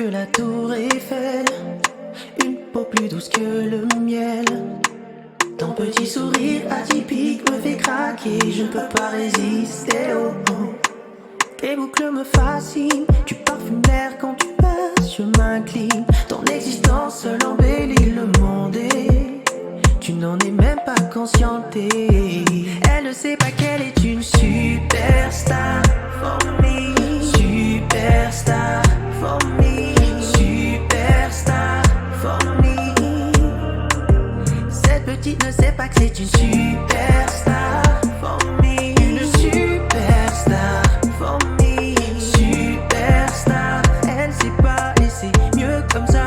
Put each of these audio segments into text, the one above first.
que la tour Eiffel, une peau plus douce que le miel. Ton petit sourire atypique me fait craquer, je ne peux pas résister. Oh, oh. Tes boucles me fascinent, tu parfumes l'air quand tu passes, je m'incline. Ton existence seule embellit le monde et tu n'en es même pas consciente. Elle ne sait pas qu'elle est une superstar for me. Superstar for me. Superstar for me. Cette petite ne sait pas que c'est une superstar for me. Une superstar for me. Superstar, elle sait pas et c'est mieux comme ça.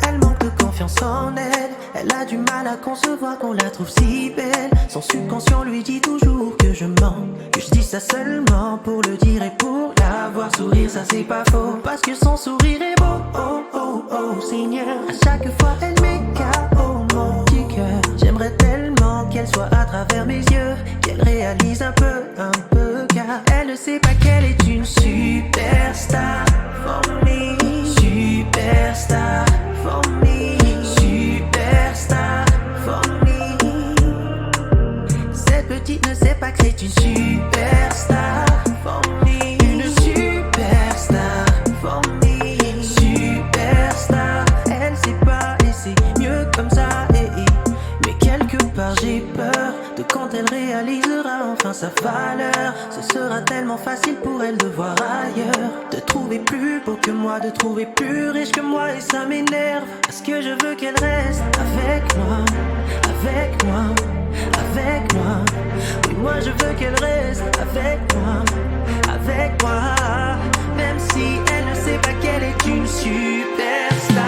Elle manque de confiance en elle. Elle a du mal à concevoir qu'on la trouve si belle. Son subconscient lui dit toujours que je mens, que je dis ça seulement pour le dire et pour la voir sourire. Ça c'est pas faux, parce que son sourire est beau. Oh oh oh Seigneur, à chaque fois elle met KO mon petit cœur. J'aimerais tellement qu'elle soit à travers mes yeux, qu'elle réalise un peu car elle ne sait pas qu'elle est une superstar for me. Superstar for me. Superstar for me. Cette petite ne sait pas que c'est une superstar for me. Une superstar for me. Superstar, elle sait pas et c'est mieux comme ça. Mais quelque part j'ai peur de quand elle réalisera enfin sa valeur. Ce sera tellement facile pour elle de voir ailleurs, de trouver plus beau que moi, de trouver plus riche que moi. Et ça m'énerve, parce que je veux qu'elle reste avec moi, avec moi, avec moi. Oui, moi je veux qu'elle reste avec moi, avec moi. Même si elle ne sait pas qu'elle est une superstar.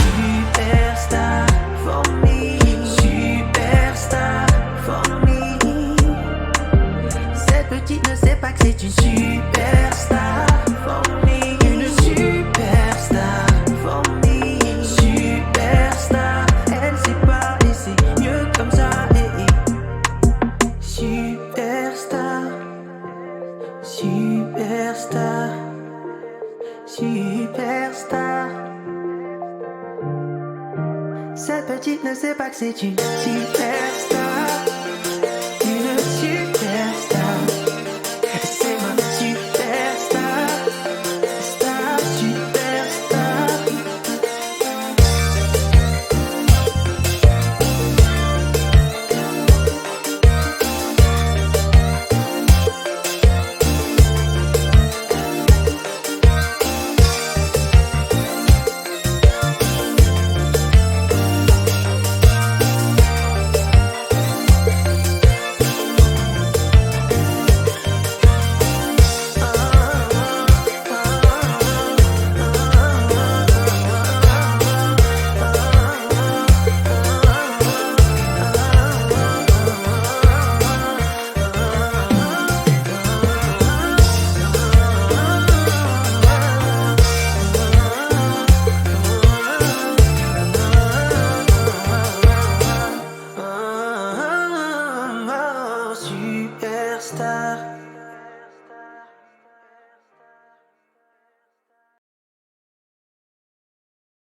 Superstar for me. Superstar for me. Cette petite ne sait pas que c'est une superstar for me. Une superstar for me. Superstar, elle sait pas et c'est mieux comme ça. Superstar, superstar, superstar. Cette petite ne sait pas que c'est une superstar.